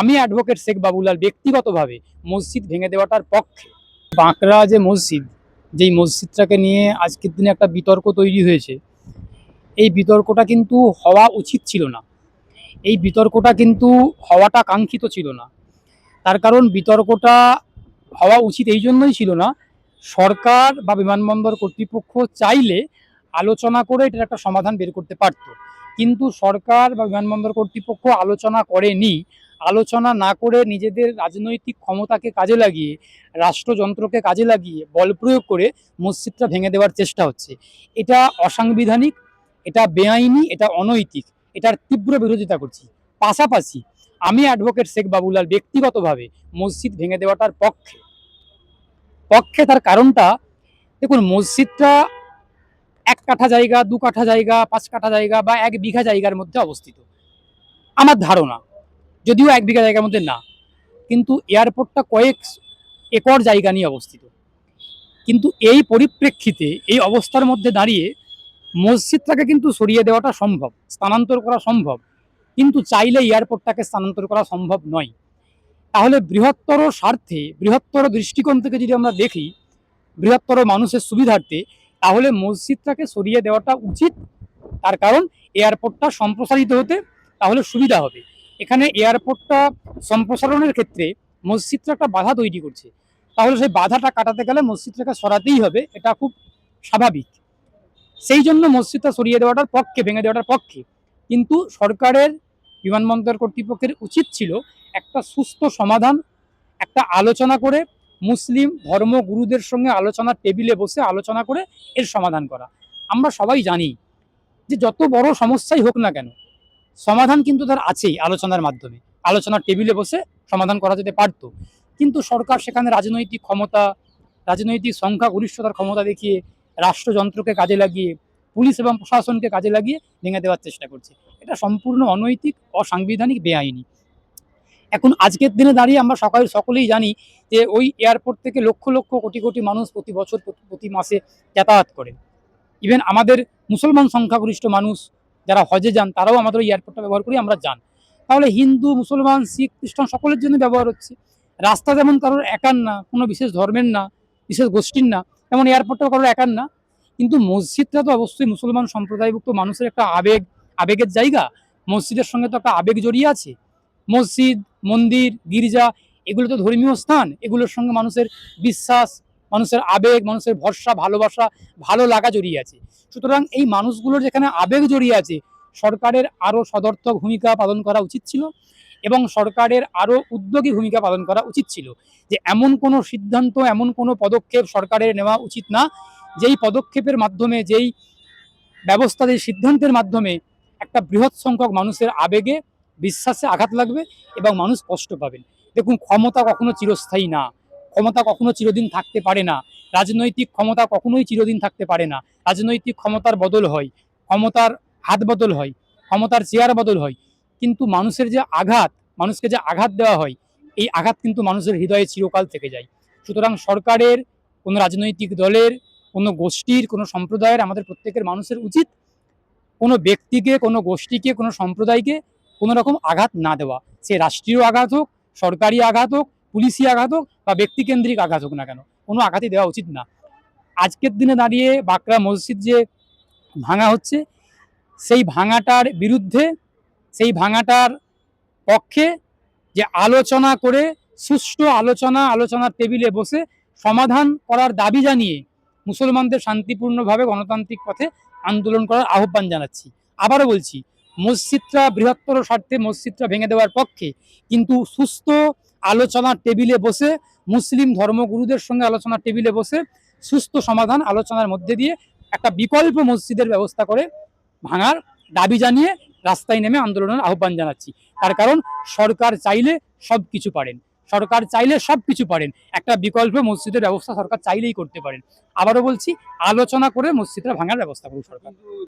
আমি অ্যাডভোকেট শেখ বাবুলাল ব্যক্তিগতভাবে মসজিদ ভেঙে দেওয়াটার পক্ষে। বাঁকড়া যে মসজিদ, যেই মসজিদটাকে নিয়ে আজকের দিনে একটা বিতর্ক তৈরি হয়েছে, এই বিতর্কটা কিন্তু হওয়া উচিত ছিল না। এই বিতর্কটা কিন্তু হওয়াটা কাঙ্ক্ষিত ছিল না। তার কারণ বিতর্কটা হওয়া উচিত এই জন্যই ছিল না, সরকার বা বিমানবন্দর কর্তৃপক্ষ চাইলে আলোচনা করে এটার একটা সমাধান বের করতে পারত, কিন্তু সরকার বা বিমানবন্দর কর্তৃপক্ষ আলোচনা করেনি। আলোচনা না করে নিজেদের রাজনৈতিক ক্ষমতাকে কাজে লাগিয়ে, রাষ্ট্রযন্ত্রকে কাজে লাগিয়ে বল প্রয়োগ করে মসজিদটা ভেঙে দেওয়ার চেষ্টা হচ্ছে। এটা অসাংবিধানিক, এটা বেআইনি, এটা অনৈতিক, এটার তীব্র বিরোধিতা করছি। পাশাপাশি আমি অ্যাডভোকেট শেখ বাবুলাল ব্যক্তিগতভাবে মসজিদ ভেঙে দেওয়াটার পক্ষে। তার কারণটা দেখুন, মসজিদটা 1 কাঠা জায়গা, 2 কাঠা জায়গা, 5 কাঠা জায়গা বা 1 বিঘা জায়গার মধ্যে অবস্থিত আমার ধারণা, যদিও 1 বিঘা জায়গার মধ্যে না, কিন্তু এয়ারপোর্টটা কয়েক একর জায়গা নিয়ে অবস্থিত। কিন্তু এই পরিপ্রেক্ষিতে, এই অবস্থার মধ্যে দাঁড়িয়ে মসজিদটাকে কিন্তু সরিয়ে দেওয়াটা সম্ভব, স্থানান্তর করা সম্ভব, কিন্তু চাইলে এয়ারপোর্টটাকে স্থানান্তর করা সম্ভব নয়। তাহলে বৃহত্তর স্বার্থে, বৃহত্তর দৃষ্টিকোণ থেকে যদি আমরা দেখি, বৃহত্তর মানুষের সুবিধার্থে, তাহলে মসজিদটাকে সরিয়ে দেওয়াটা উচিত। তার কারণ এয়ারপোর্টটা সম্প্রসারিত হতে তাহলে সুবিধা হবে। এখানে এয়ারপোর্টটা সম্প্রসারণের ক্ষেত্রে মসজিদটা একটা বাধা তৈরি করছে, তাহলে সেই বাধাটা কাটাতে গেলে মসজিদটাকে সরাতেই হবে, এটা খুব স্বাভাবিক। সেই জন্য মসজিদটা সরিয়ে দেওয়াটার পক্ষে, ভেঙে দেওয়াটার পক্ষে। কিন্তু সরকারের, বিমানবন্দর কর্তৃপক্ষের উচিত ছিল একটা সুস্থ সমাধান, একটা আলোচনা করে মুসলিম ধর্মগুরুদের সঙ্গে আলোচনার টেবিলে বসে আলোচনা করে এর সমাধান করা। আমরা সবাই জানি যে যত বড় সমস্যাই হোক না কেন, সমাধান কিন্তু তার আছেই আলোচনার মাধ্যমে। আলোচনার টেবিলে বসে সমাধান করা যেতে পারত, কিন্তু সরকার সেখানে রাজনৈতিক ক্ষমতা, রাজনৈতিক সংখ্যাগরিষ্ঠতার ক্ষমতা দেখিয়ে, রাষ্ট্রযন্ত্রকে কাজে লাগিয়ে, পুলিশ এবং প্রশাসনকে কাজে লাগিয়ে ভেঙে দেওয়ার চেষ্টা করছে। এটা সম্পূর্ণ অনৈতিক, অসাংবিধানিক, বেআইনি। এখন আজকের দিনে দাঁড়িয়ে আমরা সকলেই জানি যে ওই এয়ারপোর্ট থেকে লক্ষ লক্ষ কোটি কোটি মানুষ প্রতি বছর, প্রতি মাসে যাতায়াত করেন। ইভেন আমাদের মুসলমান সংখ্যাগরিষ্ঠ মানুষ যারা হজে যান, তারাও আমাদের ওই এয়ারপোর্টটা ব্যবহার করি আমরা যান। তাহলে হিন্দু, মুসলমান, শিখ, খ্রিস্টান সকলের জন্য ব্যবহার হচ্ছে। রাস্তা যেমন কারোর একার না, কোনো বিশেষ ধর্মের না, বিশেষ গোষ্ঠীর না, তেমন এয়ারপোর্টটাও কারোর একার না। কিন্তু মসজিদটা তো অবশ্যই মুসলমান সম্প্রদায়ভুক্ত মানুষের একটা আবেগের জায়গা। মসজিদের সঙ্গে তো একটা আবেগ জড়িয়ে আছে। মসজিদ, মন্দির, গির্জা, এগুলো তো ধর্মীয় স্থান। এগুলোর সঙ্গে মানুষের বিশ্বাস, মানুষের আবেগ, মানুষের ভরসা, ভালোবাসা, ভালো লাগা জড়িয়ে আছে। সুতরাং এই মানুষগুলোর যেখানে আবেগ জড়িয়ে আছে, সরকারের আরও সদর্থক ভূমিকা পালন করা উচিত ছিল, এবং সরকারের আরও উদ্যোগী ভূমিকা পালন করা উচিত ছিল। যে এমন কোনো সিদ্ধান্ত, এমন কোনো পদক্ষেপ সরকারের নেওয়া উচিত না, যেই পদক্ষেপের মাধ্যমে, যেই ব্যবস্থা, যেই সিদ্ধান্তের মাধ্যমে একটা বৃহৎ সংখ্যক মানুষের আবেগে, বিশ্বাসে আঘাত লাগবে এবং মানুষ কষ্ট পাবেন। দেখুন, ক্ষমতা কখনো চিরস্থায়ী না, ক্ষমতা কখনো চিরদিন থাকতে পারে না, রাজনৈতিক ক্ষমতা কখনোই চিরদিন থাকতে পারে না। রাজনৈতিক ক্ষমতার বদল হয়, ক্ষমতার হাত বদল হয়, ক্ষমতার চেয়ার বদল হয়, কিন্তু মানুষের যে আঘাত, মানুষকে যে আঘাত দেওয়া হয়, এই আঘাত কিন্তু মানুষের হৃদয়ে চিরকাল থেকে যায়। সুতরাং সরকারের, কোনো রাজনৈতিক দলের, কোনো গোষ্ঠীর, কোনো সম্প্রদায়ের, আমাদের প্রত্যেকের মানুষের উচিত কোনো ব্যক্তিকে, কোনো গোষ্ঠীকে, কোনো সম্প্রদায়কে কোনো রকম আঘাত না দেওয়া। সে রাষ্ট্রীয় আঘাত হোক, সরকারি আঘাত হোক, পুলিশি আঘাত হোক বা ব্যক্তিকেন্দ্রিক আঘাত হোক না কেন, কোনো আঘাতই দেওয়া উচিত না। আজকের দিনে দাঁড়িয়ে বাঁকড়া মসজিদ যে ভাঙা হচ্ছে, সেই ভাঙাটার বিরুদ্ধে, সেই ভাঙাটার পক্ষে যে আলোচনা করে, সুষ্ঠু আলোচনার টেবিলে বসে সমাধান করার দাবি জানিয়ে মুসলমানদের শান্তিপূর্ণভাবে গণতান্ত্রিক পথে আন্দোলন করার আহ্বান জানাচ্ছি। আবারও বলছি, মসজিদটা বৃহত্তর স্বার্থে মসজিদটা ভেঙে দেওয়ার পক্ষে, কিন্তু সুস্থ আলোচনার টেবিলে বসে, মুসলিম ধর্মগুরুদের সঙ্গে আলোচনার টেবিলে বসে সুস্থ সমাধান আলোচনার মধ্যে দিয়ে একটা বিকল্প মসজিদের ব্যবস্থা করে ভাঙার দাবি জানিয়ে রাস্তায় নেমে আন্দোলনের আহ্বান জানাচ্ছি। তার কারণ সরকার চাইলে সব কিছু পারেন, সরকার চাইলে সব কিছু পারেন। একটা বিকল্প মসজিদের ব্যবস্থা সরকার চাইলেই করতে পারেন। আবারও বলছি, আলোচনা করে মসজিদটা ভাঙার ব্যবস্থা করুন সরকার।